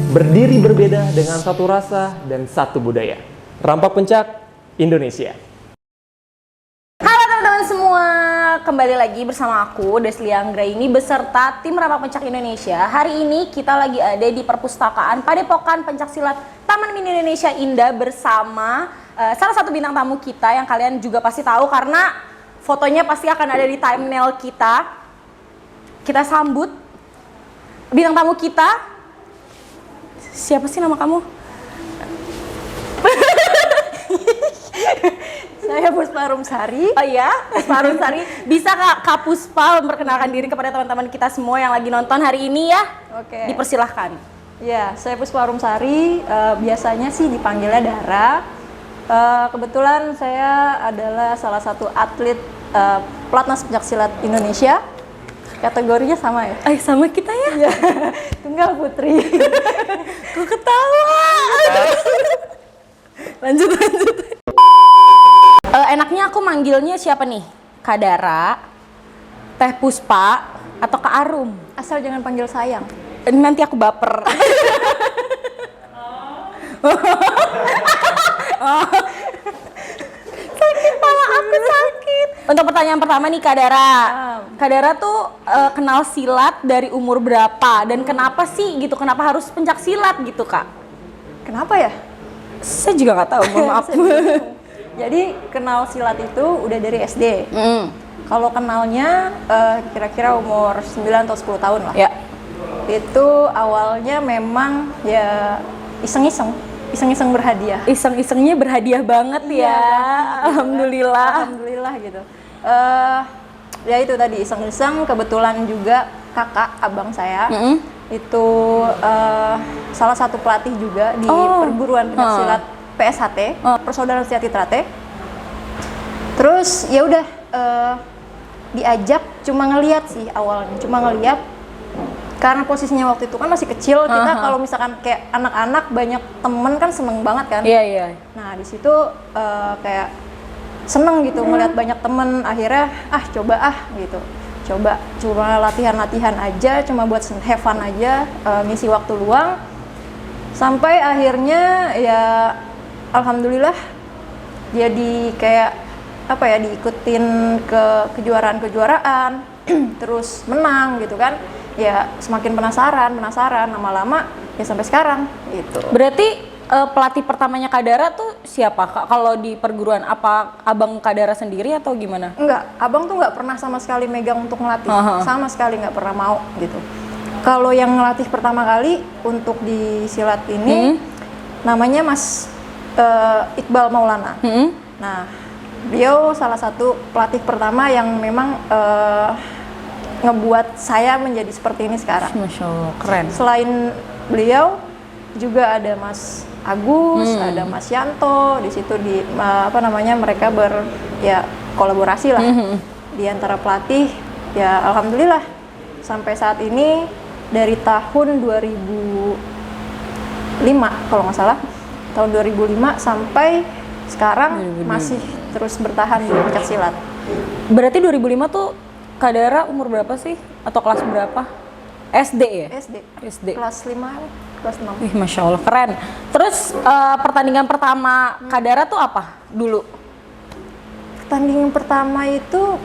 berdiri berbeda dengan satu rasa dan satu budaya. Rampak Pencak, Indonesia. Halo teman-teman semua, kembali lagi bersama aku Desli Anggraini beserta tim Rampak Pencak Indonesia. Hari ini kita lagi ada di Perpustakaan Padepokan Pencaksilat Taman Mini Indonesia Indah bersama salah satu bintang tamu kita yang kalian juga pasti tahu karena fotonya pasti akan ada di thumbnail kita. Kita sambut bintang tamu kita. Siapa sih nama kamu? Saya Puspa Rumsari. Oh iya, Puspa Rumsari. Bisa Kak Puspa memperkenalkan diri kepada teman-teman kita semua yang lagi nonton hari ini ya? Oke. Dipersilahkan. Ya, saya Puspa Rumsari. Biasanya sih dipanggilnya Dara. Kebetulan saya adalah salah satu atlet pelatnas pencaksilat Indonesia. Kategorinya sama ya? Sama kita ya? Iya. Tunggal putri. Kok ketawa? Lanjut. Enaknya aku manggilnya siapa nih? Kak Dara, Teh Puspa, atau Kak Arum? Asal jangan panggil sayang. Nanti aku baper. Sakit, pala aku sakit. Untuk pertanyaan pertama nih Kak Dara. Kak Dara tuh kenal silat dari umur berapa? Dan kenapa sih gitu? Kenapa harus pencak silat gitu Kak? Kenapa ya? Saya juga nggak tahu, mohon maaf. Jadi kenal silat itu udah dari SD. Kalau kenalnya kira-kira umur 9 atau 10 tahun lah. Ya. Itu awalnya memang ya iseng-iseng berhadiah. Iseng-isengnya berhadiah banget ya. Alhamdulillah. Alhamdulillah gitu. Ya itu tadi iseng-iseng, kebetulan juga kakak abang saya itu salah satu pelatih juga di perguruan pencaksilat PSHT, Persaudaraan Sejati Trate. Terus ya udah diajak, cuma ngeliat sih awalnya, karena posisinya waktu itu kan masih kecil, kita kalau misalkan kayak anak-anak banyak temen kan seneng banget kan. Iya. Nah di situ kayak seneng gitu ngeliat banyak temen, akhirnya coba cuma latihan aja, cuma buat have fun aja, ngisi waktu luang, sampai akhirnya ya alhamdulillah jadi kayak diikutin ke kejuaraan terus menang gitu kan. Ya semakin penasaran, lama-lama ya sampai sekarang gitu. Berarti pelatih pertamanya Kak Dara tuh siapa Kak? Kalau di perguruan, apa abang Kak Dara sendiri atau gimana? Enggak, abang tuh nggak pernah sama sekali megang untuk ngelatih, sama sekali nggak pernah mau gitu. Kalau yang ngelatih pertama kali untuk di silat ini namanya Mas Iqbal Maulana. Nah, beliau salah satu pelatih pertama yang memang ngebuat saya menjadi seperti ini sekarang. Masya Allah, keren. Selain beliau juga ada Mas Agus, ada Mas Yanto. Di situ mereka kolaborasi lah di antara pelatih. Ya alhamdulillah sampai saat ini dari tahun 2005 kalau nggak salah, tahun 2005 sampai sekarang masih terus bertahan di pencaksilat. Berarti 2005 tuh Kak Dara umur berapa sih? Atau kelas berapa? SD ya? SD. Kelas 5, kelas 6. Ih, Masya Allah, keren. Terus pertandingan pertama Kak Dara tuh apa dulu? Pertandingan pertama itu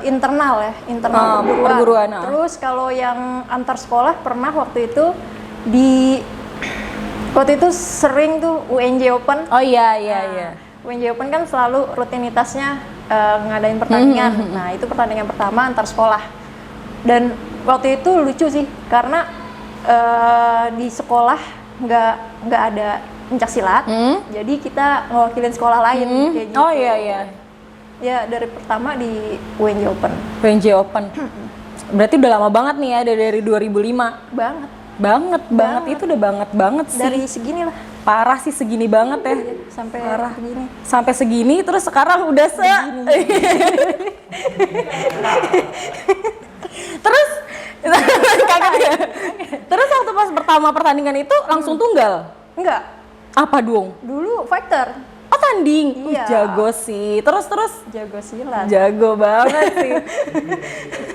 internal perguruan. Terus kalau yang antar sekolah pernah waktu itu sering tuh UNJ Open. Oh iya. UNJ Open kan selalu rutinitasnya ngadain pertandingan. Nah itu pertandingan pertama antar sekolah. Dan waktu itu lucu sih karena di sekolah nggak ada pencaksilat, jadi kita ngewakilin sekolah lain kayak gitu. Oh iya. Ya dari pertama di UNJ Open. UNJ Open. Berarti udah lama banget nih ya, dari 2005. Banget. Itu udah banget sih. Dari segini lah. Parah sih, segini banget ya. Sampai segini. Sampai segini, terus sekarang udah Terus Terus waktu pas pertama pertandingan itu langsung tunggal? Enggak. Apa dong? Dulu fighter. Oh tanding? Iya. Jago sih. Terus jago silat. Jago banget sih.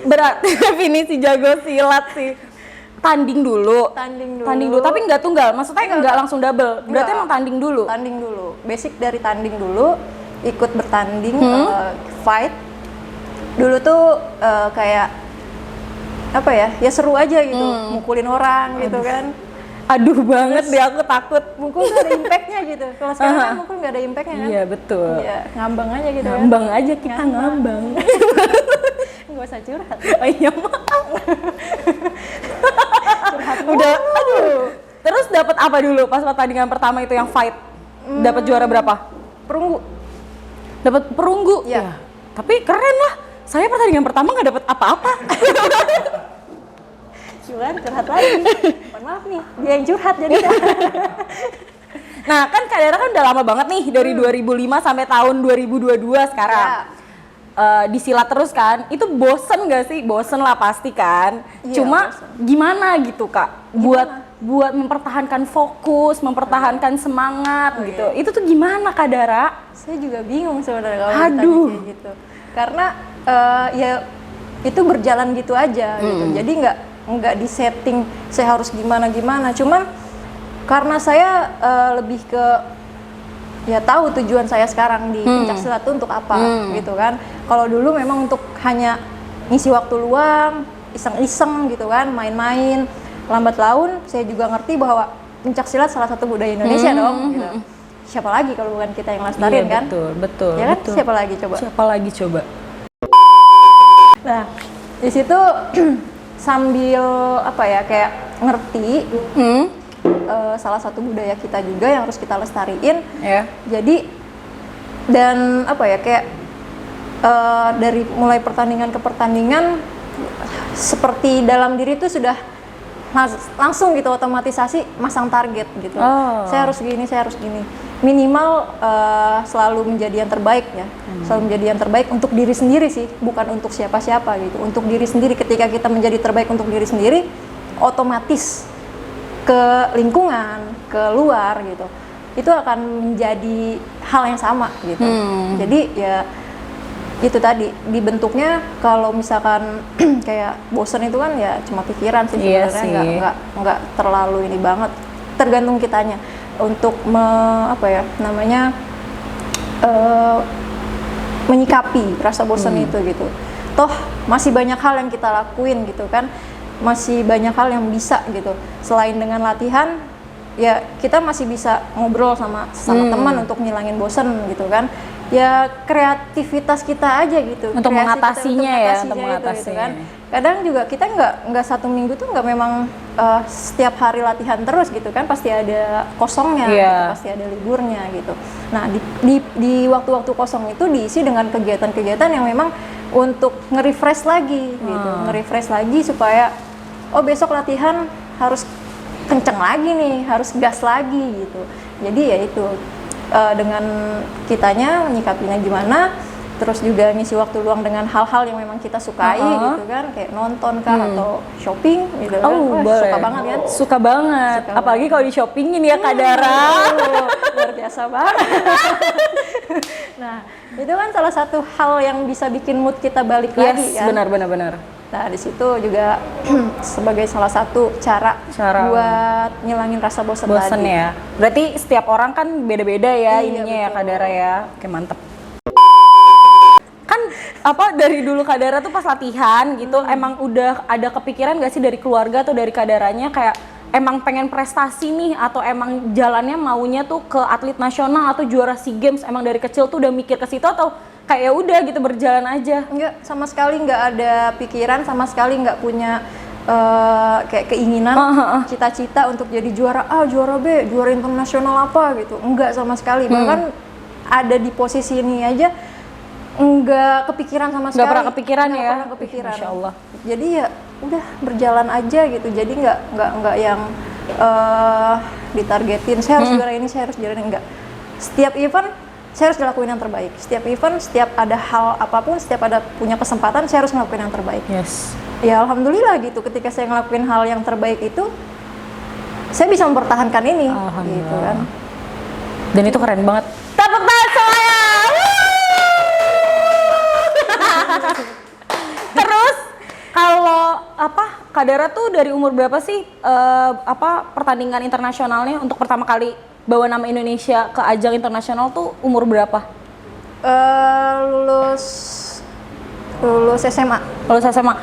Berat definisi jago silat sih. tanding dulu. Tanding dulu. Tapi nggak tunggal. Maksudnya nggak langsung double. Berarti Nggak. emang tanding dulu. Tanding dulu. Basic dari tanding dulu, ikut bertanding, fight. Dulu tuh kayak apa ya? Ya seru aja gitu, mukulin orang gitu kan. Aduh banget deh, aku takut. Mukul tuh ada impactnya gitu. Kalau sekarang kan mukul nggak ada impactnya kan? Iya betul. Iya, ngambang aja gitu Ngambang kan. aja kita ngambang. Nggak usah curhat. Oh iya maaf. Udah, aduh. Terus dapat apa dulu pas pertandingan pertama itu yang fight? Dapat juara berapa? Perunggu. Dapat perunggu. Iya. Ya, tapi keren lah. Saya pertandingan pertama nggak dapat apa-apa. Curhat lagi. Mohon maaf nih, dia yang curhat jadi. Nah kan Kak Dara kan udah lama banget nih dari 2005 sampai tahun 2022 sekarang. Di silat terus kan, itu bosen gak sih? Bosen lah pasti kan. Iya, Cuma bosen. gimana gitu Kak? Buat mempertahankan fokus, mempertahankan semangat gitu. iya. Itu tuh gimana Kak Dara? Saya juga bingung sebenarnya kalau Aduh. ditanya kayak gitu. Karena ya itu berjalan gitu aja gitu. Jadi nggak di setting saya harus gimana. Cuman karena saya lebih ke ya tahu tujuan saya sekarang di pencak silat itu untuk apa gitu kan. Kalau dulu memang untuk hanya ngisi waktu luang, iseng-iseng gitu kan, main-main. Lambat laun saya juga ngerti bahwa pencak silat salah satu budaya Indonesia dong gitu. Siapa lagi kalau bukan kita yang lestariin kan? Betul. Ya kan? Siapa lagi coba? Siapa lagi coba? Nah, di situ sambil apa ya kayak ngerti salah satu budaya kita juga yang harus kita lestariin. Ya. Jadi dan apa ya kayak dari mulai pertandingan ke pertandingan seperti dalam diri itu sudah langsung gitu otomatisasi masang target gitu. Saya harus gini. Minimal selalu menjadi yang terbaik ya. Selalu menjadi yang terbaik untuk diri sendiri sih, bukan untuk siapa-siapa gitu. Untuk diri sendiri, ketika kita menjadi terbaik untuk diri sendiri, otomatis ke lingkungan, ke luar gitu. Itu akan menjadi hal yang sama gitu. Jadi ya itu tadi dibentuknya kalau misalkan kayak bosen itu kan ya cuma pikiran sih Iya sebenarnya, nggak terlalu ini banget, tergantung kitanya untuk menyikapi rasa bosan itu gitu. Toh masih banyak hal yang kita lakuin gitu kan, masih banyak hal yang bisa gitu selain dengan latihan. Ya kita masih bisa ngobrol sama teman untuk ngilangin bosan gitu kan. Ya kreativitas kita aja gitu Untuk mengatasinya ya, untuk mengatasinya gitu kan. Kadang juga kita nggak satu minggu tuh nggak memang setiap hari latihan terus gitu kan, pasti ada kosongnya gitu, pasti ada liburnya gitu. Nah di waktu-waktu kosong itu diisi dengan kegiatan-kegiatan yang memang untuk nge-refresh lagi gitu, nge-refresh lagi supaya oh besok latihan harus kenceng lagi nih, harus gas lagi gitu. Jadi ya itu dengan kitanya menyikapinya gimana, terus juga ngisi waktu luang dengan hal-hal yang memang kita sukai gitu kan, kayak nonton kah atau shopping gitu kan. Wah, suka banget kan? Suka banget. Apalagi kalau di shoppingin ya Kak Dara. Luar biasa banget. Nah, itu kan salah satu hal yang bisa bikin mood kita balik lagi kan. Benar. Nah, di situ juga sebagai salah satu cara buat ngilangin rasa bosan tadi. Ya. Berarti setiap orang kan beda-beda ya Iya, ininya ya betul. Kak Dara ya. Oke, mantep. Kan dari dulu Kak Dara tuh pas latihan gitu emang udah ada kepikiran gak sih dari keluarga atau dari Kak Daranya kayak emang pengen prestasi nih atau emang jalannya maunya tuh ke atlet nasional atau juara SEA Games, emang dari kecil tuh udah mikir ke situ atau kayak ya udah gitu berjalan aja? Enggak, sama sekali nggak ada pikiran, sama sekali nggak punya kayak keinginan, cita-cita untuk jadi juara A, juara B, juara internasional apa gitu. Enggak sama sekali. Bahkan ada di posisi ini aja enggak kepikiran sama sekali. Nggak pernah kepikiran Nggak ya? pernah kepikiran. Masya Allah. Jadi ya udah berjalan aja gitu. Jadi nggak yang ditargetin. Saya harus juara ini, saya harus juara ini, enggak. Setiap event saya harus ngelakuin yang terbaik. Setiap event, setiap ada hal apapun, setiap ada punya kesempatan, saya harus ngelakuin yang terbaik. Yes. Ya alhamdulillah gitu, ketika saya ngelakuin hal yang terbaik itu, saya bisa mempertahankan ini, gitu kan. Dan itu keren banget. Tepuk tangan semuanya. Terus kalau Kak Dara tuh dari umur berapa sih pertandingan internasionalnya untuk pertama kali bawa nama Indonesia ke ajang internasional tuh umur berapa? Lulus SMA. Lulus SMA.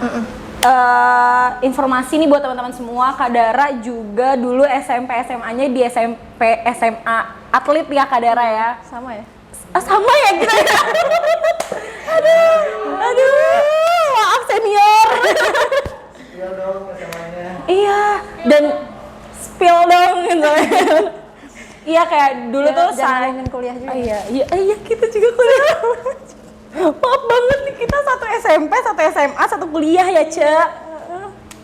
Informasi nih buat teman-teman semua, Kak Dara juga dulu SMP SMA-nya di SMP SMA atlet ya Kak Dara ya. Sama ya? Sama ya kita ya. aduh, maaf senior. Spill dong SMA-nya. Iya, dan spill dong gitu. Iya kayak dulu tuh jangan ngomongin kuliah juga. Iya kita juga kuliah. Maaf banget nih kita satu SMP, satu SMA, satu kuliah ya, Cek.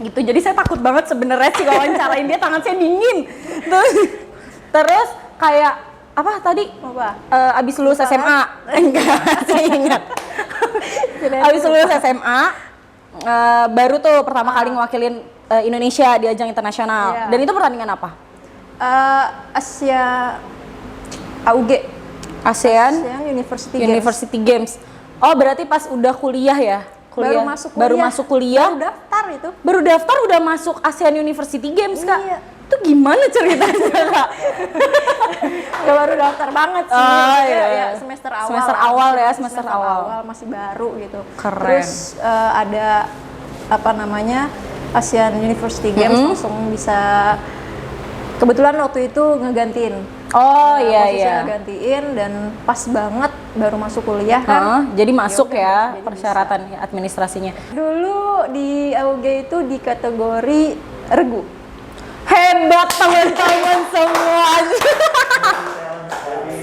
Gitu. Jadi saya takut banget sebenarnya sih kalau wawancarain dia, tangan saya dingin. Terus kayak apa tadi? Apa? Abis lulus SMA. Enggak, saya ingat. Abis lulus SMA baru tuh pertama kali ngewakilin Indonesia di ajang internasional. Iya. Dan itu pertandingan apa? Asia AUG. ASEAN University Games. Games. Oh, berarti pas udah kuliah ya? Baru masuk kuliah. Baru daftar itu. Baru daftar udah masuk ASEAN University Games, Kak. Iya. Itu gimana ceritanya, Kak? Gak baru daftar banget sih. Oh, Ya, iya. semester awal. Semester awal. Masih baru gitu. Keren. Terus ada ASEAN University Games langsung bisa, kebetulan waktu itu ngegantiin. Oh iya Posisinya iya. ngegantiin dan pas banget baru masuk kuliah kan. Jadi masuk Yaudah, ya jadi persyaratan administrasinya. Dulu di AUG itu di kategori regu. Hebat teman-teman semuanya.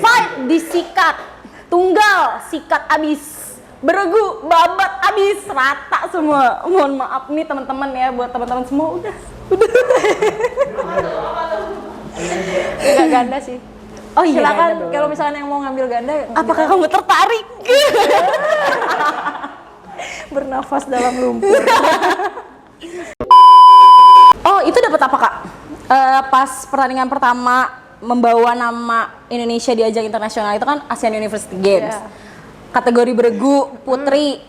Fight disikat, tunggal sikat abis, beregu babat abis, rata semua. Mohon maaf nih teman-teman ya, buat teman-teman semua udah. Enggak ganda sih. Oh iya. Silakan ganda dong. kalau misalnya yang mau ngambil ganda. Apakah kamu tertarik? Bernafas dalam lumpur. Oh itu dapat apa Kak? Pas pertandingan pertama membawa nama Indonesia di ajang internasional itu kan ASEAN University Games. Iya. Kategori beregu putri.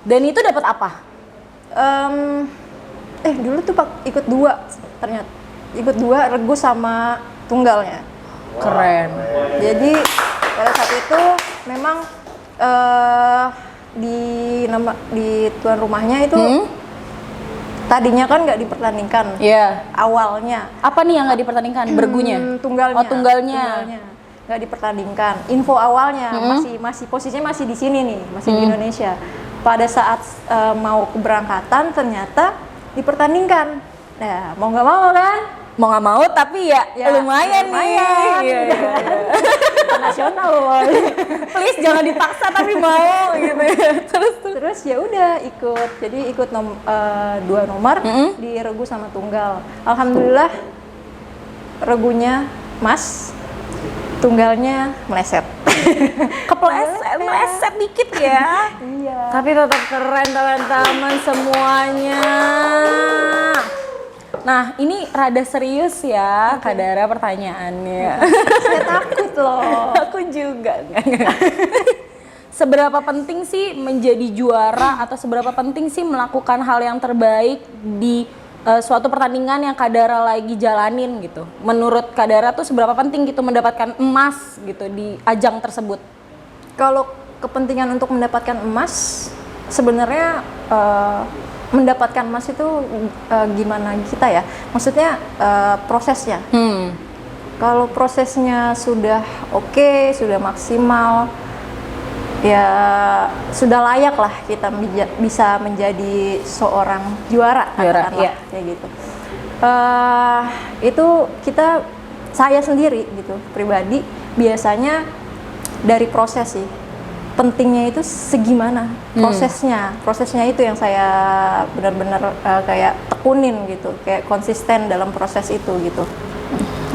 Dan itu dapat apa? Dulu tuh ikut 2 ternyata. Ikut 2 regu sama tunggalnya. Keren. Jadi pada saat itu memang di tuan rumahnya itu tadinya kan nggak dipertandingkan. Iya. Awalnya. Apa nih yang nggak dipertandingkan? Bergunya? Tunggalnya. Oh tunggalnya. Nggak dipertandingkan. Info awalnya masih posisinya masih di sini nih, masih di Indonesia. Pada saat mau keberangkatan ternyata dipertandingkan. Nah, mau nggak mau kan? Mau nggak mau tapi ya lumayan nih. Iya. Internasional loh. Please jangan dipaksa tapi mau gitu. Terus ya udah ikut. Jadi ikut 2 nomor di regu sama tunggal. Alhamdulillah regunya Mas, tunggalnya meleset. Meleset dikit ya. Iya. Tapi tetap keren teman-teman semuanya. Nah, ini rada serius ya, Kak Dara pertanyaannya. Saya takut loh. Aku juga. Seberapa penting sih menjadi juara atau seberapa penting sih melakukan hal yang terbaik di suatu pertandingan yang Kak Dara lagi jalanin gitu? Menurut Kak Dara tuh seberapa penting gitu mendapatkan emas gitu di ajang tersebut? Kalau kepentingan untuk mendapatkan emas, sebenarnya mendapatkan emas itu gimana kita ya? Maksudnya prosesnya. Kalau prosesnya sudah oke, sudah maksimal, ya sudah layak lah kita bisa menjadi seorang juara. Juara, iya. Kayak gitu. Itu saya sendiri gitu, pribadi biasanya dari proses sih. Pentingnya itu segimana prosesnya itu yang saya benar-benar kayak tekunin gitu, kayak konsisten dalam proses itu gitu.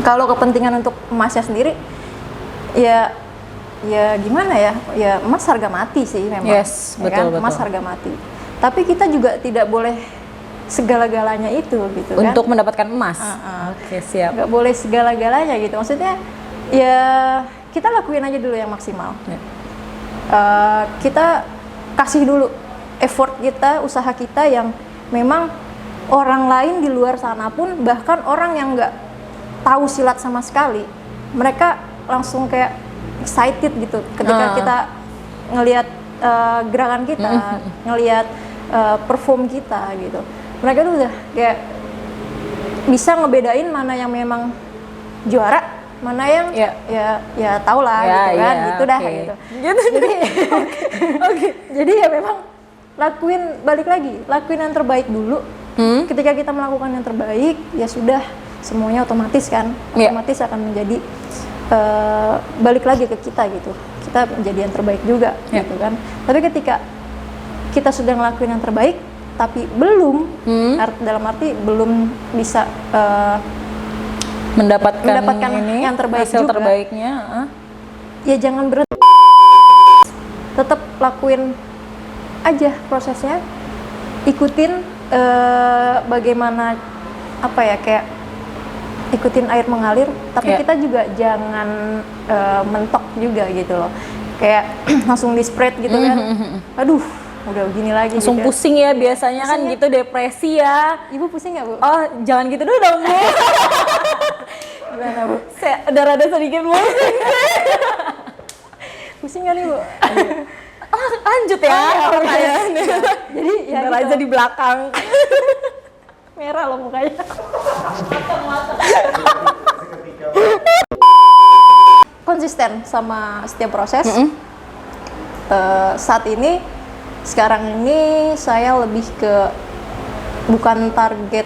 Kalau kepentingan untuk emasnya sendiri ya gimana ya emas harga mati sih memang. Yes, betul, betul. Emas harga mati, tapi kita juga tidak boleh segala-galanya itu gitu kan untuk mendapatkan emas. Oke, siap. nggak boleh segala-galanya gitu, maksudnya ya kita lakuin aja dulu yang maksimal. Kita kasih dulu effort kita, usaha kita yang memang orang lain di luar sana pun, bahkan orang yang nggak tahu silat sama sekali, mereka langsung kayak excited gitu ketika kita ngelihat gerakan kita, ngelihat perform kita gitu. Mereka tuh udah kayak bisa ngebedain mana yang memang juara, mana yang ya tau lah gitu kan, gitu dah gitu. Jadi jadi ya memang balik lagi lakuin yang terbaik dulu. Ketika kita melakukan yang terbaik, ya sudah, semuanya otomatis kan, otomatis akan menjadi balik lagi ke kita gitu. Kita menjadi yang terbaik juga gitu kan. Tapi ketika kita sudah ngelakuin yang terbaik, tapi belum, dalam arti belum bisa mendapatkan ini, yang terbaik hasil juga, terbaiknya, ya jangan berhenti, tetap lakuin aja prosesnya, ikutin bagaimana apa ya, kayak ikutin air mengalir, tapi kita juga jangan mentok juga gitu loh, kayak langsung di spread gitu kan, aduh udah begini lagi langsung gitu. pusing ya biasanya kan gitu, depresi ya. Ibu pusing nggak, Bu? Oh, jangan gitu dulu dong, Bu. Gimana, Bu? Saya udah rada sedikit pusing. Pusing nggak nih, Bu? Lanjut ya pertanyaannya. Jadi ya Bentar gitu. aja di belakang. Merah loh mukanya. Konsisten sama setiap proses. Saat ini, sekarang ini saya lebih ke bukan target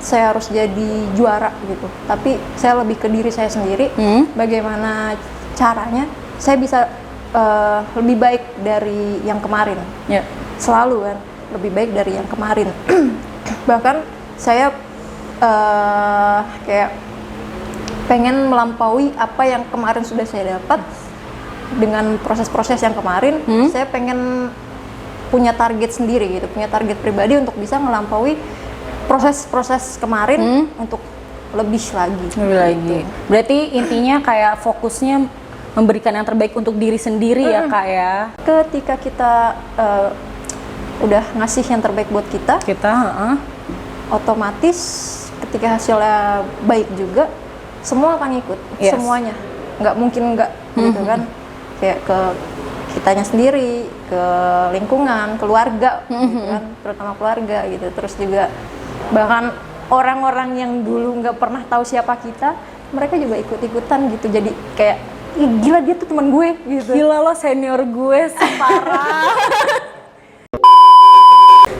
saya harus jadi juara gitu, tapi saya lebih ke diri saya sendiri. Bagaimana caranya saya bisa lebih baik dari yang kemarin. Selalu kan lebih baik dari yang kemarin. Bahkan saya kayak pengen melampaui apa yang kemarin sudah saya dapat dengan proses-proses yang kemarin. Saya pengen punya target sendiri gitu, punya target pribadi untuk bisa melampaui proses-proses kemarin untuk lebih lagi. Lagi. Berarti intinya kayak fokusnya memberikan yang terbaik untuk diri sendiri ya, Kak ya. Ketika kita udah ngasih yang terbaik buat kita, otomatis ketika hasilnya baik juga, semua akan ikut, semuanya. Nggak mungkin nggak gitu kan, kayak ke kitanya sendiri, ke lingkungan, keluarga gitu kan, terutama keluarga gitu. Terus juga bahkan orang-orang yang dulu nggak pernah tahu siapa kita, mereka juga ikut-ikutan gitu, jadi kayak ih, gila dia tuh teman gue gitu. Gila lo senior gue separah.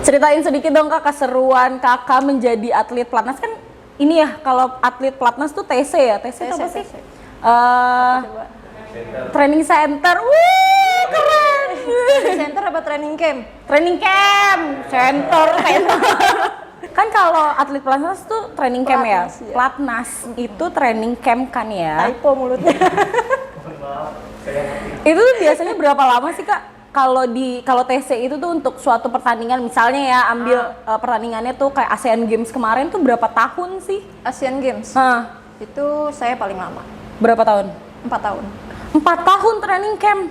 Ceritain sedikit dong Kak, keseruan Kakak menjadi atlet pelatnas. Kan ini ya, kalau atlet pelatnas tuh TC ya, TC apa sih? Training center. Wih, keren. Center apa training camp? Training camp, center. Kan kalau atlet pelatnas tuh training camp ya. Pelatnas, ya. Pelatnas itu training camp kan ya. Typo mulutnya. Itu tuh biasanya berapa lama sih Kak? Kalau TC itu tuh untuk suatu pertandingan, misalnya ya ambil pertandingannya tuh kayak ASEAN Games kemarin tuh berapa tahun sih? Asian Games. Itu saya paling lama. Berapa tahun? 4 tahun. 4 tahun training camp.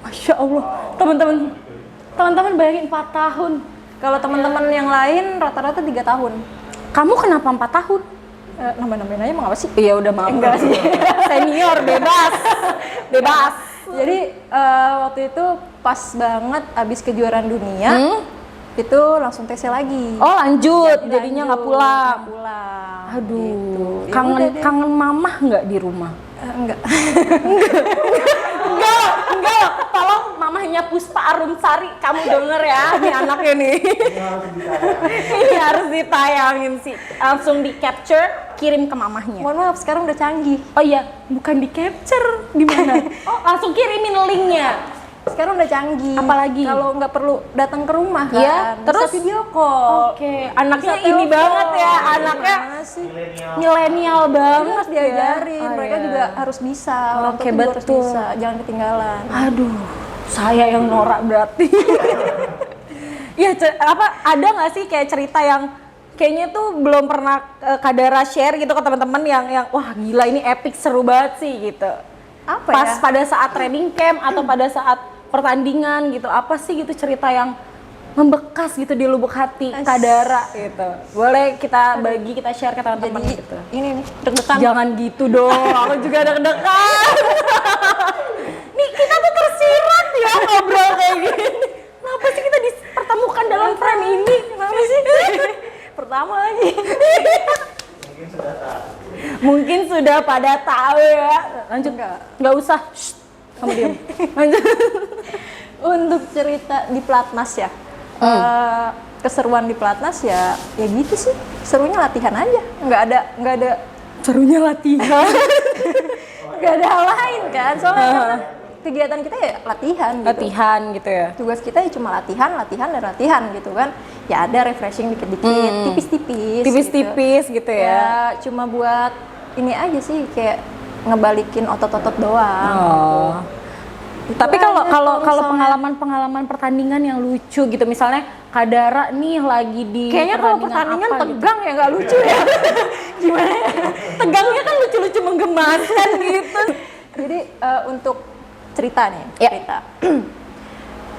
Masya Allah, teman-teman bayangin 4 tahun. Kalau teman-teman yang lain rata-rata 3 tahun. Kamu kenapa 4 tahun? Nambah-nambahin aja mau apa sih? Iya udah maaf. Enggak sih. Senior bebas. Jadi waktu itu pas banget abis kejuaraan dunia, itu langsung TC lagi. Oh lanjut, jadinya nggak pulang. Nggak pulang. Aduh, Gitu. Ya kangen udah deh. kangen mamah nggak di rumah? Enggak. Enggak, tolong mamahnya Puspa Arumsari, kamu denger ya, ini anaknya nih. Ini harus ditayangin sih, langsung di capture, kirim ke mamahnya. Mohon maaf, sekarang udah canggih. Oh iya, bukan di capture, di mana? Oh langsung kirimin linknya. Sekarang udah canggih. Apalagi? Kalau nggak perlu datang ke rumah kan. Iya, terus? Bisa video call. Oke, anaknya Bisa ini telepon. banget ya, anaknya Gimana sih? milenial Ini banget harus diajarin, ya. Oh, mereka iya. juga harus bisa, orang Oke, tua juga harus betul. bisa, jangan ketinggalan. Aduh, saya yang norak berarti. Ya, ada nggak sih kayak cerita yang kayaknya tuh belum pernah Kadara share gitu ke teman-teman yang wah gila ini epic seru banget sih gitu. Apa Pas ya? pada saat training camp atau pada saat pertandingan gitu, apa sih gitu cerita yang membekas gitu di lubuk hati Kak Dara gitu. Boleh kita bagi, kita share ke teman-teman Jadi gitu. ini nih deg-degan. Jangan gitu dong, aku juga deg-degan. Nih kita tuh tersirat ya ngobrol kayak gini. Kenapa sih kita dipertemukan dalam frame ini? Kenapa sih? Pertama lagi. Mungkin sudah pada tahu ya. Lanjut. Nggak usah. Shh. Kamu diam. Lanjut. Untuk cerita di Platnas ya. Keseruan di Platnas ya gitu sih. Serunya latihan aja. Nggak ada Serunya latihan. nggak ada hal lain kan. Soalnya kan kegiatan kita ya latihan gitu. Latihan gitu ya. Tugas kita ya cuma latihan dan latihan gitu kan. Ya ada refreshing dikit-dikit, tipis-tipis. Tipis-tipis gitu ya. Ya cuma buat ini aja sih kayak ngebalikin otot-otot doang. Oh. Itu Tapi kalau aja kalau kalau misalnya- pengalaman pertandingan yang lucu gitu, misalnya Kak Dara nih lagi di kayaknya kalau pertandingan apa gitu. tegang ya nggak lucu ya. Gimana ya? Tegangnya kan lucu-lucu menggemaskan gitu. Jadi untuk cerita nih, Ya. cerita.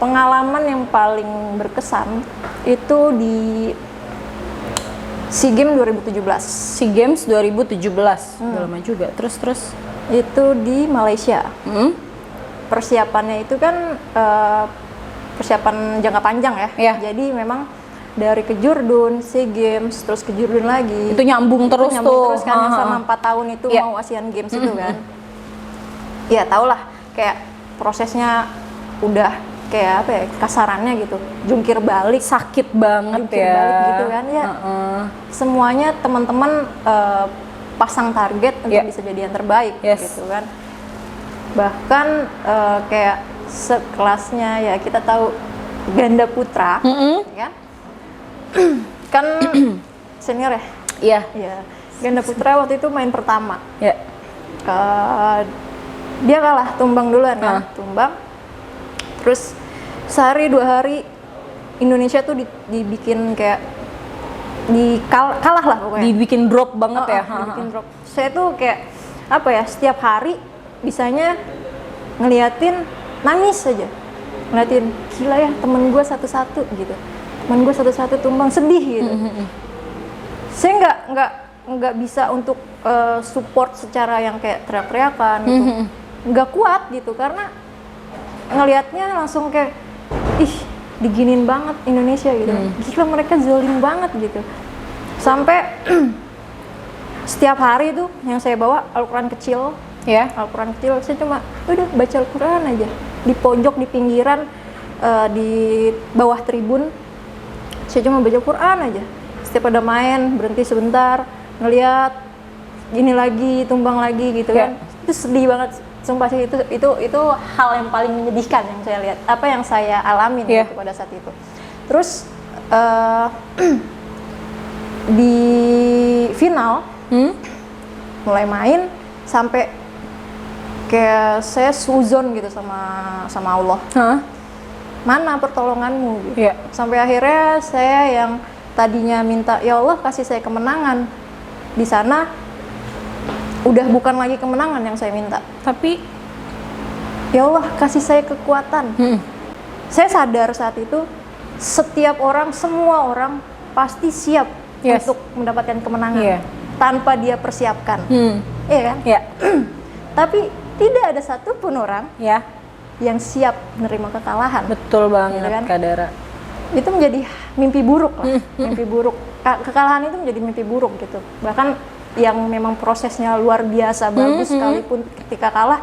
Pengalaman yang paling berkesan itu di SEA Games 2017. SEA Games 2017. Udah lama juga. Terus. Itu di Malaysia. Persiapannya itu kan persiapan jangka panjang ya. Iya. Jadi memang dari ke Jurdun, SEA Games, terus ke Jurdun lagi. Itu nyambung terus nyambung tuh. terus kan yang selama 4 tahun itu Iya. mau Asian Games itu kan. Ya tau lah kayak prosesnya udah kayak apa ya kasarannya gitu, jungkir balik, Sakit banget jungkir ya. balik gitu kan ya. Semuanya teman-teman pasang target untuk Iya. bisa jadi yang terbaik Yes. gitu kan. Bahkan kayak sekelasnya ya kita tahu ganda putra, ya kan senior ya. Iya. Ya, ganda putra waktu itu main pertama. Ya. Dia kalah, tumbang duluan kan, tumbang. Terus sehari 2 hari Indonesia tuh dibikin kayak kalah lah pokoknya. Dibikin drop banget ya. Dibikin drop. Saya tuh kayak apa ya, setiap hari bisanya ngeliatin nangis aja. Ngeliatin gila ya temen gue satu-satu gitu. Temen gue satu-satu tumbang, sedih gitu. Saya nggak bisa untuk support secara yang kayak teriak-teriakan gitu. Nggak kuat gitu karena ngelihatnya langsung kayak ih diginin banget Indonesia gitu. Gila mereka zolim banget gitu. Sampai setiap hari tuh yang saya bawa Al-Quran kecil. Ya. Al-Quran kecil, saya cuma udah baca Al-Quran aja di pojok, di pinggiran, di bawah tribun. Saya cuma baca Quran aja. Setiap ada main berhenti sebentar, ngeliat gini lagi, tumbang lagi gitu kan. Itu sedih banget. Sumpah sih itu hal yang paling menyedihkan yang saya lihat, apa yang saya alamin gitu pada saat itu. Terus di final mulai main sampai kayak saya suzon gitu sama Allah. Mana pertolonganmu gitu. Sampai akhirnya saya yang tadinya minta ya Allah kasih saya kemenangan, di sana udah bukan lagi kemenangan yang saya minta, tapi ya Allah kasih saya kekuatan. Saya sadar saat itu setiap orang, semua orang pasti siap untuk mendapatkan kemenangan tanpa dia persiapkan. Iya kan? Tapi tidak ada satupun orang yang siap menerima kekalahan. Betul banget Gitu kan? Kak Dara. Itu menjadi mimpi buruk lah, mimpi buruk. Kekalahan itu menjadi mimpi buruk gitu. Bahkan yang memang prosesnya luar biasa bagus sekalipun ketika kalah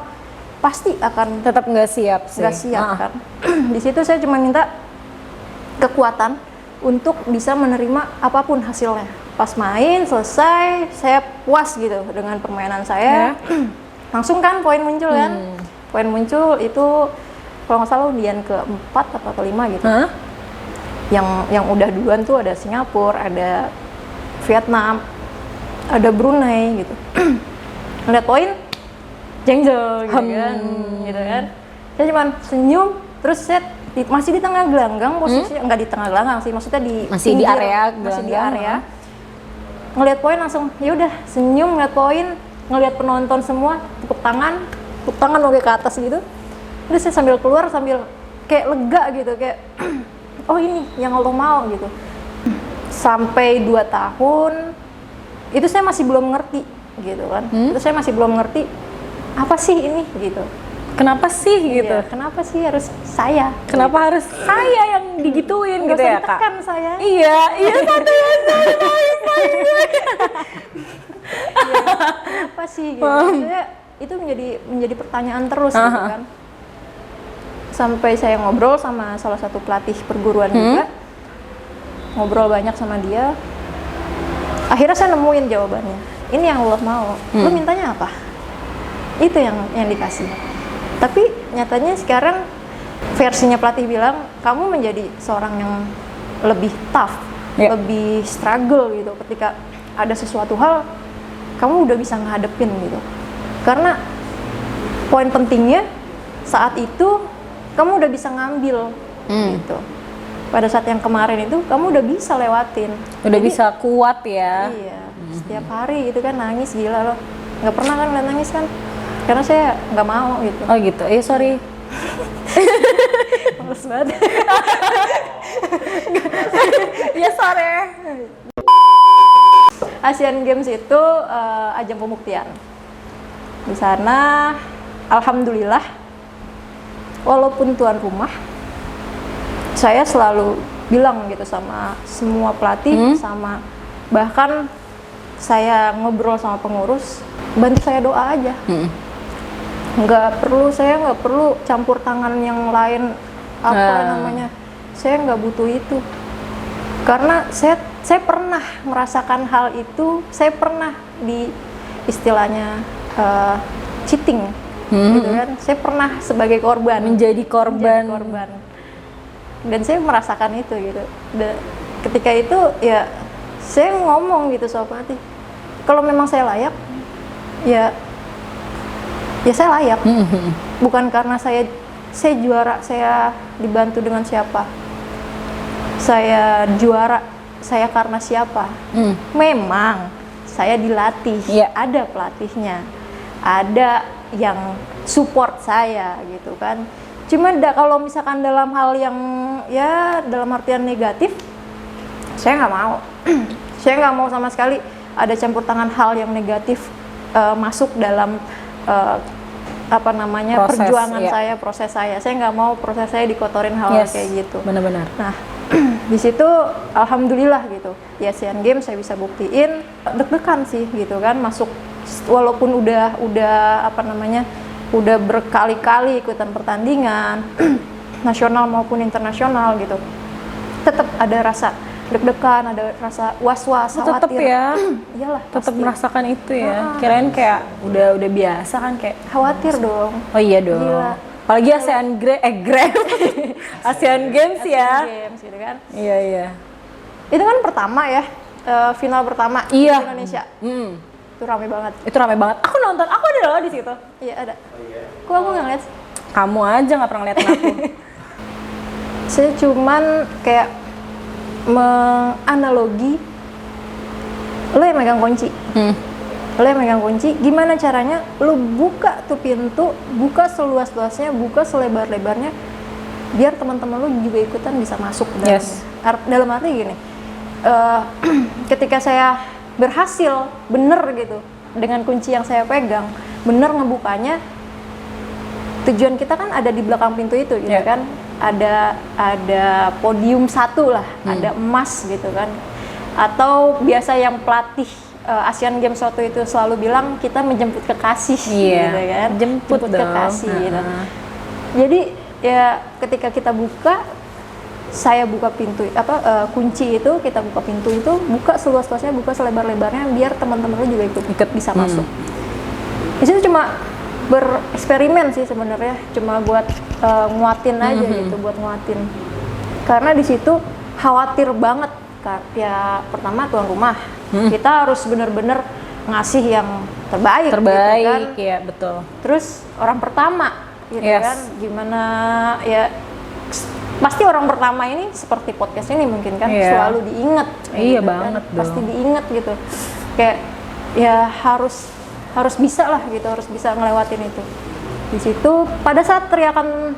pasti akan Tetap nggak siap sih. nggak siap kan. Di situ saya cuma minta kekuatan untuk bisa menerima apapun hasilnya. Pas main selesai saya puas gitu dengan permainan saya. Langsung kan poin muncul kan. Poin muncul itu kalau nggak salah undian ke-4 atau ke-5 gitu. Yang udah duluan tuh ada Singapura, ada Vietnam, ada Brunei gitu. Ngeliat poin, jengjel gitu kan. Saya cuma senyum, terus saya masih di tengah gelanggang posisinya, enggak di tengah gelanggang sih, maksudnya Masih di pinggir, area masih di gelanggang, area. Ngeliat poin langsung, ya udah senyum ngeliat poin, ngeliat penonton semua tepuk tangan oke ke atas gitu. Terus saya sambil keluar sambil kayak lega gitu, kayak oh ini yang Allah mau gitu. Sampai 2 tahun itu saya masih belum ngerti gitu kan. Itu saya masih belum ngerti apa sih ini gitu. Kenapa sih gitu? Iya, kenapa sih harus saya? Kenapa harus saya yang digituin Nggak gitu usah ya, Kak? ditekan saya. Iya, satu Kenapa sih gitu? Maksudnya, itu menjadi pertanyaan terus gitu kan. Sampai saya ngobrol sama salah satu pelatih perguruan juga. Ngobrol banyak sama dia. Akhirnya saya nemuin jawabannya. Ini yang Allah mau. Lu mintanya apa? Itu yang dikasih. Tapi nyatanya sekarang versinya pelatih bilang kamu menjadi seorang yang lebih tough, lebih struggle gitu ketika ada sesuatu hal kamu udah bisa ngadepin gitu. Karena poin pentingnya saat itu kamu udah bisa ngambil gitu. Pada saat yang kemarin itu kamu udah bisa lewatin. Udah bisa kuat ya. Iya, setiap hari gitu kan nangis gila loh. Nggak pernah kan nggak nangis kan? Karena saya nggak mau gitu. Oh gitu, sorry. Males banget. Ya sorry. Asian Games itu ajang pembuktian. Di sana, alhamdulillah, walaupun tuan rumah, saya selalu bilang gitu sama semua pelatih, sama bahkan saya ngobrol sama pengurus, bantu saya doa aja. Saya nggak perlu campur tangan yang lain namanya. Saya nggak butuh itu. Karena saya pernah merasakan hal itu, saya pernah di istilahnya cheating, gitu kan. Saya pernah sebagai korban, Menjadi korban. dan saya merasakan itu gitu. Ketika itu ya saya ngomong gitu sama pelatih, kalau memang saya layak, ya saya layak. Bukan karena saya juara, saya dibantu dengan siapa. Saya juara, saya karena siapa. Memang saya dilatih, ada pelatihnya, ada yang support saya gitu kan. Cuma kalau misalkan dalam hal yang ya dalam artian negatif, saya nggak mau. Saya nggak mau sama sekali ada campur tangan hal yang negatif masuk dalam perjuangan saya, proses saya nggak mau proses saya dikotorin hal kayak gitu. Benar-benar. Nah, di situ alhamdulillah gitu di Asian Games saya bisa buktiin. Deg-degan sih gitu kan, masuk walaupun udah berkali-kali ikutan pertandingan nasional maupun internasional gitu, tetap ada rasa deg-degan, ada rasa was-was, khawatir. Tetap ya. Iyalah, Tetap pasti. merasakan itu ya. Kirain kayak udah biasa kan kayak Khawatir dong. oh iya dong. Gila. Apalagi Asian Asian Games ya. Games gitu kan. Iya. Itu kan pertama ya, final pertama di Indonesia. Itu rame banget. Itu ramai banget. Aku nonton, aku ada loh di situ. Iya ada. Kok aku nggak ngeliat? Kamu aja nggak pernah ngeliatin aku. Saya cuman kayak menganalogi, lo yang megang kunci. Lo yang megang kunci, gimana caranya lo buka tuh pintu, buka seluas-luasnya, buka selebar-lebarnya, biar teman-teman lo juga ikutan bisa masuk ke dalamnya. Dalam arti gini, ketika saya berhasil bener gitu dengan kunci yang saya pegang, bener ngebukanya, tujuan kita kan ada di belakang pintu itu gitu kan, ada podium 1 lah, ada emas gitu kan, atau biasa yang pelatih Asian Games waktu itu selalu bilang kita menjemput kekasih gitu kan, jemput kekasih gitu. Jadi ya ketika kita buka, saya buka pintu kunci itu, kita buka pintu itu, buka seluas-luasnya, buka selebar-lebarnya, biar teman-teman lu juga ikut bisa masuk. Di situ cuma bereksperimen sih sebenarnya, cuma buat nguatin aja gitu, buat nguatin. Karena di situ khawatir banget, ya pertama tuan rumah, kita harus bener-bener ngasih yang terbaik gitu kan. Ya betul. Terus orang pertama gitu kan, gimana ya, pasti orang pertama ini seperti podcast ini mungkin kan selalu diingat. Iya gitu banget kan. dong. Pasti diingat gitu. Kayak ya harus bisa lah gitu, harus bisa ngelewatin itu. Di situ pada saat teriakan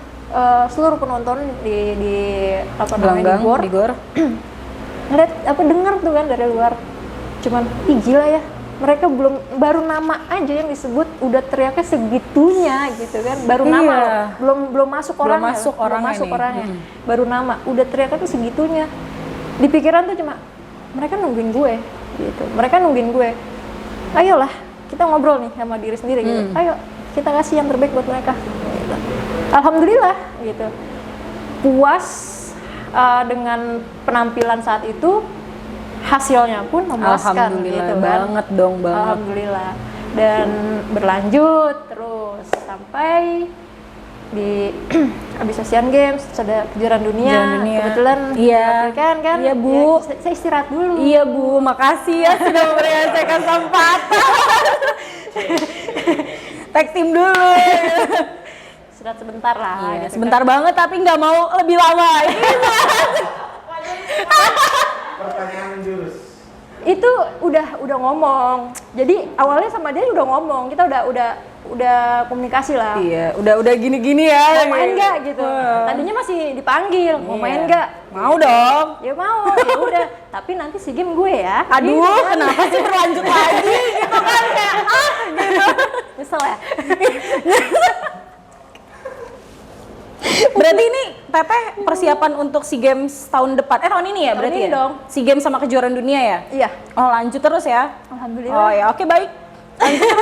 seluruh penonton di apa namanya Gelanggang, di di gor. ngeliat apa dengar tuh kan dari luar, cuman ih gila ya, mereka baru nama aja yang disebut udah teriaknya segitunya gitu kan, baru Iya. nama loh. belum masuk Belum orangnya, masuk orangnya nih. orangnya. Baru nama udah teriaknya tuh segitunya. Di pikiran tuh cuma mereka nungguin gue gitu, mereka nungguin gue, ayolah kita ngobrol nih sama diri sendiri gitu, ayo kita kasih yang terbaik buat mereka gitu. Alhamdulillah gitu, puas dengan penampilan saat itu, hasilnya pun memuaskan Alhamdulillah gitu kan. banget dong, banget. Alhamdulillah. Dan berlanjut terus sampai di habis Asian Games terus ada kejuaraan dunia. Kejuaraan dunia. Kebetulan Iya. kan Iya, Bu. Ya, saya istirahat dulu. Iya Bu, makasih ya sudah memberikan saya kesempatan. Tag team dulu. Istirahat sebentar lah Iya, gitu sebentar banget tapi nggak mau lebih lama. Pertanyaan jurus. Itu udah ngomong. Jadi awalnya sama dia udah ngomong. Kita udah komunikasi lah. Iya, udah gini-gini ya. Mau main nggak gitu. Tadinya masih dipanggil, mau main nggak? Mau dong. Ya mau, ya udah. Tapi nanti si game gue ya. Aduh, Gitu kan. kenapa sih berlanjut lagi gitu kan kayak gitu. Nyesel ya. Berarti ini Teteh persiapan untuk SEA Games tahun depan. Tahun ini ya Tahun berarti ini ya? dong. SEA Games sama kejuaraan dunia ya? Iya. Oh, lanjut terus ya. Alhamdulillah. Oh ya, oke baik. Lanjut.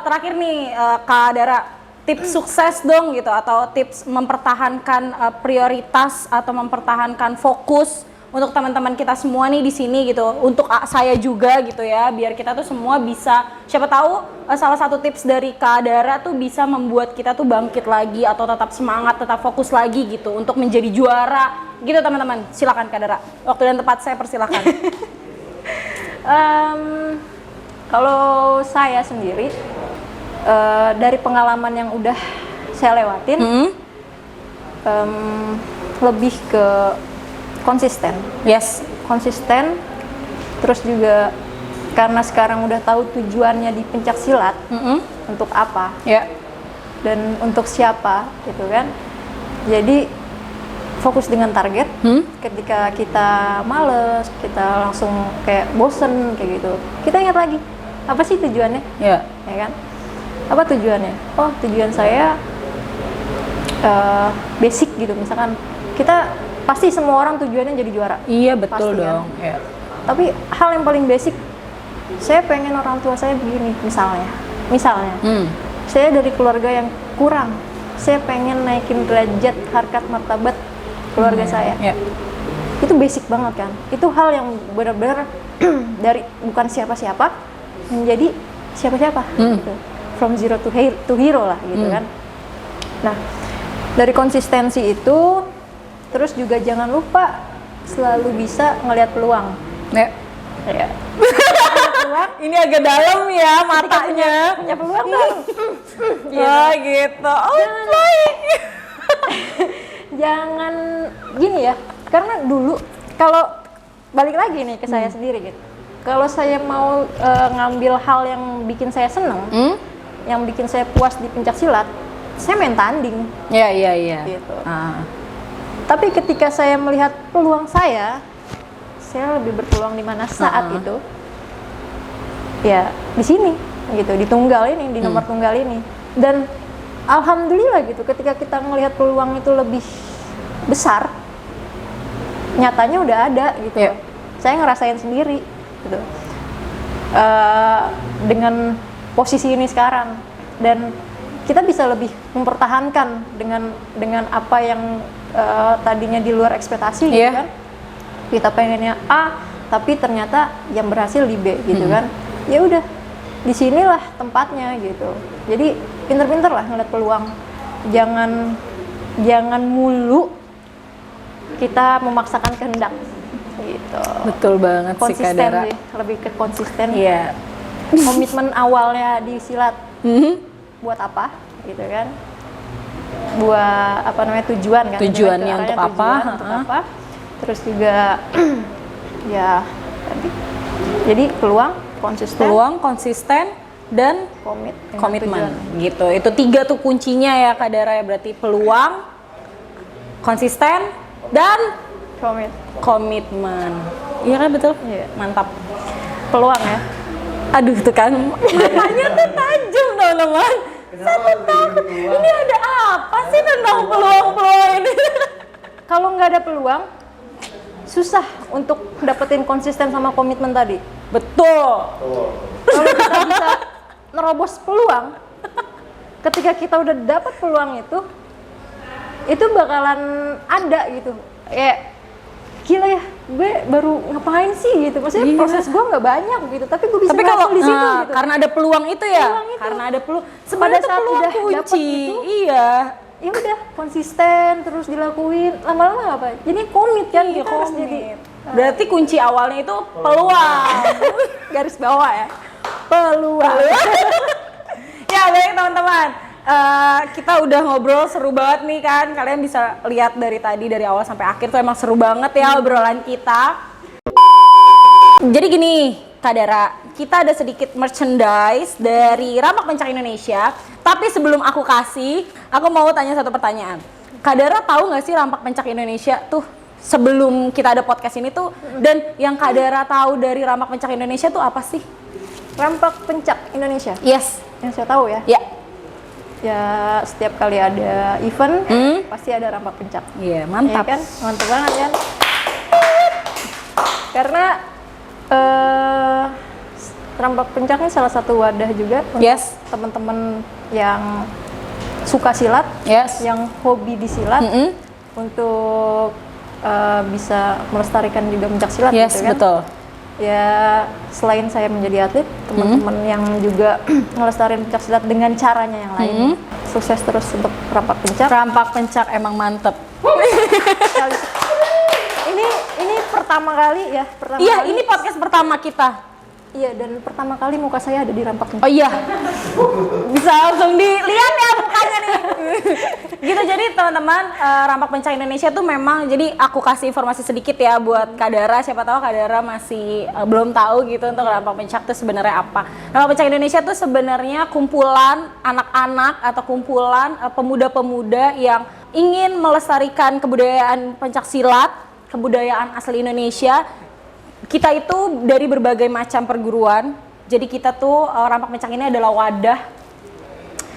Terakhir nih Kak Dara, tips sukses dong gitu atau tips mempertahankan prioritas atau mempertahankan fokus untuk teman-teman kita semua nih di sini gitu, untuk saya juga gitu ya, biar kita tuh semua bisa, siapa tahu salah satu tips dari Kak Dara tuh bisa membuat kita tuh bangkit lagi atau tetap semangat, tetap fokus lagi gitu untuk menjadi juara gitu teman-teman. Silakan Kak Dara, waktu dan tempat saya persilakan. Kalau saya sendiri dari pengalaman yang udah saya lewatin, lebih ke konsisten. Yes. Konsisten, terus juga karena sekarang udah tahu tujuannya di pencak silat, untuk apa Ya. dan untuk siapa gitu kan. Jadi fokus dengan target. Ketika kita males, kita langsung kayak bosen kayak gitu, kita ingat lagi apa sih tujuannya, Ya. ya kan? Apa tujuannya? Oh, tujuan saya basic gitu, misalkan kita pasti semua orang tujuannya jadi juara. Iya betul Pasti, dong. kan? Ya. Tapi hal yang paling basic, saya pengen orang tua saya begini, misalnya, saya dari keluarga yang kurang, saya pengen naikin derajat harkat martabat keluarga saya. Ya. Itu basic banget kan, itu hal yang benar-benar dari bukan siapa-siapa menjadi siapa-siapa gitu. From zero to hero lah gitu kan. Nah, dari konsistensi itu, terus juga jangan lupa selalu bisa ngelihat peluang. Ya. Ya. Ini agak dalam ya matanya. Punya peluang kan? Oh gitu. Oh baik. Jangan gini ya, karena dulu kalau balik lagi nih ke saya sendiri gitu. Kalau saya mau ngambil hal yang bikin saya seneng, yang bikin saya puas di pencak silat, saya main tanding. Iya. Gitu. Ah. Tapi ketika saya melihat peluang saya lebih berpeluang di mana saat itu, ya di sini gitu, di tunggal ini, di nomor tunggal ini. Dan alhamdulillah gitu, ketika kita melihat peluang itu lebih besar, nyatanya udah ada gitu. Yeah. Saya ngerasain sendiri gitu, dengan posisi ini sekarang, dan kita bisa lebih mempertahankan dengan apa yang tadinya di luar ekspektasi gitu kan. Kita pengennya A, tapi ternyata yang berhasil di B gitu kan. Ya udah, disinilah tempatnya gitu. Jadi pinter-pinter lah ngeliat peluang. Jangan mulu kita memaksakan kehendak gitu. Betul banget sih Kak Konsisten Dara. sih, lebih ke konsisten. Iya. Komitmen awalnya di silat buat apa gitu kan? Buat apa namanya, tujuan kan? Tujuannya untuk apa? Untuk apa? Terus juga ya tadi, jadi peluang konsisten, dan komit dengan komitmen tujuan. gitu. Itu 3 tuh kuncinya ya Kak Dara ya, berarti peluang, konsisten, dan Komit. komitmen. Iya kan betul? Iya. Mantap. Peluang ya. Aduh tuh kan matanya tuh tajam teman-teman. Saya tuh takut ini ada apa sih tentang peluang-peluang ini? Kalau nggak ada peluang, susah untuk dapetin konsisten sama komitmen tadi. Betul. Kalau kita bisa nerobos peluang, ketika kita udah dapat peluang itu bakalan ada gitu. Gila ya, gue baru ngapain sih gitu. Maksudnya Iya. proses gue nggak banyak gitu, tapi gue bisa Tapi kalau berhasil di situ gitu. karena ada peluang itu ya, Peluang itu. karena ada peluang. Pada Sebenarnya tuh saat peluang udah dapet kunci. itu, Iya. Ya udah konsisten terus dilakuin, lama-lama apa? Jadi komit kan, Iya, kita harus komit. jadi Berarti kunci awalnya itu peluang. garis bawah ya. Peluang. Ya baik teman-teman. Kita udah ngobrol seru banget nih kan. Kalian bisa lihat dari tadi dari awal sampai akhir tuh emang seru banget ya obrolan kita. Jadi gini, Kak Dara, kita ada sedikit merchandise dari Rampak Pencak Indonesia. Tapi sebelum aku kasih, aku mau tanya satu pertanyaan. Kak Dara tahu nggak sih Rampak Pencak Indonesia tuh sebelum kita ada podcast ini tuh, dan yang Kak Dara tahu dari Rampak Pencak Indonesia tuh apa sih? Rampak Pencak Indonesia. Yes. Yang saya tahu ya. Ya. Ya setiap kali ada event Hmm? pasti ada rampak pencak. Iya, Ya mantap. kan? Mantap banget kan? Karena rampak pencak ini salah satu wadah juga untuk Yes. teman-teman yang suka silat, Yes. yang hobi di silat, Mm-mm. untuk bisa melestarikan juga pencak silat Yes, gitu kan. betul. Ya selain saya menjadi atlet, teman-teman yang juga ngelestariin pencak silat dengan caranya yang lain. Sukses terus untuk rampak pencak. Rampak Pencak emang mantep. Ini pertama kali ya, Iya, ini podcast pertama kita. Iya, dan pertama kali muka saya ada di rampak pencak. Oh iya, bisa langsung dilihat ya mukanya nih. Gitu, jadi teman-teman, Rampak Pencak Indonesia tuh memang, jadi aku kasih informasi sedikit ya buat Kak Dara, siapa tahu Kak Dara masih belum tahu gitu untuk Rampak Pencak itu sebenarnya apa. Rampak Pencak Indonesia tuh sebenarnya kumpulan anak-anak atau kumpulan pemuda-pemuda yang ingin melestarikan kebudayaan pencak silat, kebudayaan asli Indonesia. Kita itu dari berbagai macam perguruan, jadi kita tuh Rampak Pencak ini adalah wadah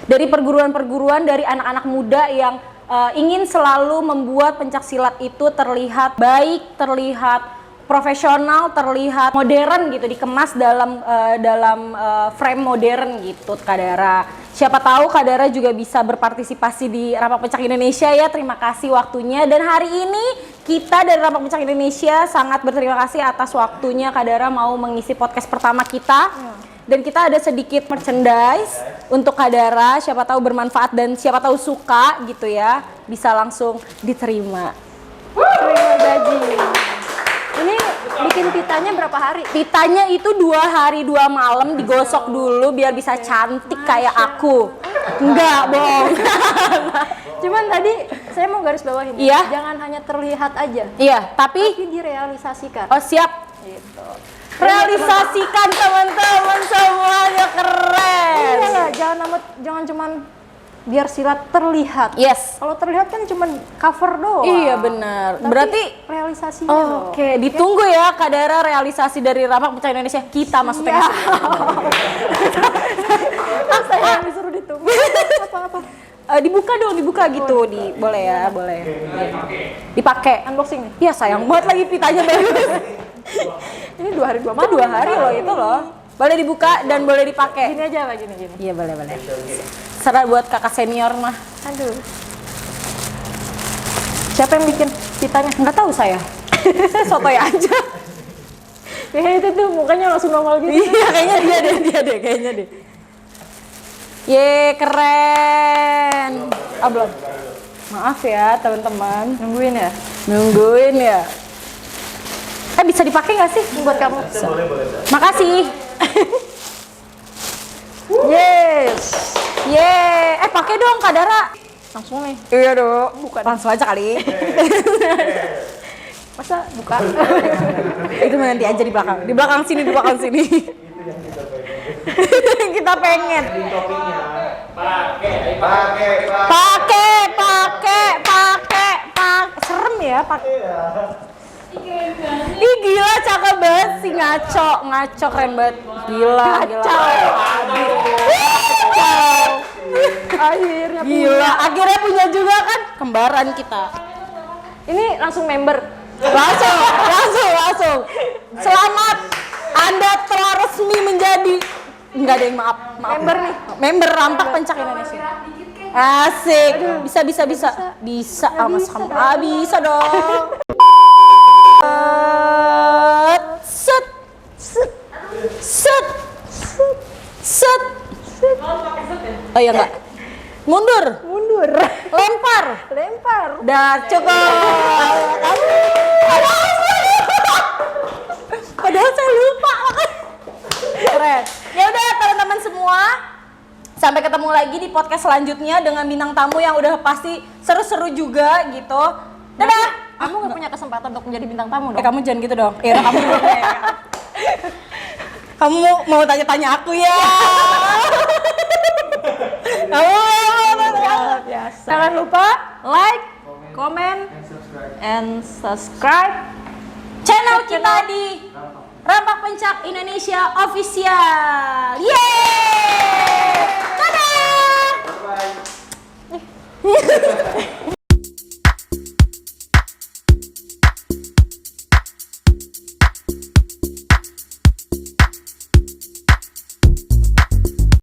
dari perguruan-perguruan, dari anak-anak muda yang ingin selalu membuat pencak silat itu terlihat baik, terlihat profesional, terlihat modern gitu, dikemas dalam frame modern gitu Kak Dara. Siapa tahu Kak Dara juga bisa berpartisipasi di Rampak Pencak Indonesia ya. Terima kasih waktunya, dan hari ini kita dari Rampak Pencak Indonesia sangat berterima kasih atas waktunya Kak Dara mau mengisi podcast pertama kita. Dan kita ada sedikit merchandise untuk Kak Dara, siapa tahu bermanfaat dan siapa tahu suka gitu ya, bisa langsung diterima. Terima gaji. Ini bikin pitanya berapa hari? Pitanya itu 2 hari 2 malam digosok dulu biar bisa cantik kayak aku. Enggak, bohong. Cuman tadi saya mau garis bawahin. Iya. Jangan hanya terlihat aja, Iya, tapi tapi direalisasikan. oh siap. Gitu. Realisasikan teman-teman semuanya, keren. Iya lah, jangan cuman biar silat terlihat. Yes. Kalau terlihat kan cuman cover doang. Iya benar. Tapi Berarti realisasinya loh. Oke, ditunggu ya Kak Dara realisasi dari Rampak Pencak Indonesia. Kita maksudnya. Saya yang disuruh ditunggu. Apa-apa. Dibuka dong, dibuka gitu. Boleh ya, boleh. Dipakai. Unboxing nih. Ya sayang banget lagi pitanya bagus. Ini 2 hari 2 Itu malam. 2 hari loh itu loh. Boleh dibuka dan boleh dipakai. Gini aja Pak, gini. Iya boleh. Serah buat kakak senior mah. Aduh. Siapa yang bikin pitanya? Nggak tahu saya. Saya sotoy aja. Kayaknya itu tuh mukanya langsung normal gitu. Iya kayaknya dia deh kayaknya deh. Ye keren. Ah belum. Maaf ya teman-teman. Nungguin ya? Nungguin ya. Bisa dipakai nggak sih? Buat kamu. Makasih. Yes. Ye, pakai dong Kak Dara. Langsung nih. Iya dong. Bukan. Langsung aja kali. Masa buka? Itu nanti aja di belakang. Di belakang sini, di belakang sini. Kita kita pengen. Trending topiknya. Pakai. Pakai. Serem ya, pakai. Ih gila, cakep banget sih, ngaco keren banget. Gila. Akhirnya punya juga kan, kembaran kita. Ini langsung member. Langsung. Selamat, Anda telah resmi menjadi, enggak ada yang maaf. Member nih. Member Rampak Pencak Indonesia. Asik. Bisa. Mas kamu. Bisa dong. Set. Oh ya enggak. Mundur. Lempar. Dah cukup. Padahal saya lupa. Keren. Ya udah teman-teman semua. Sampai ketemu lagi di podcast selanjutnya dengan bintang tamu yang udah pasti seru-seru juga gitu. Dadah. Kamu nggak punya kesempatan untuk menjadi bintang tamu dong? Kamu jangan gitu dong. Ya kamu dulu deh. Kamu mau tanya-tanya aku ya. Biasa. Jangan lupa like, comment, and subscribe Channel kita di Rampak Pencak Indonesia Official. Yeay! Dadah! Bye.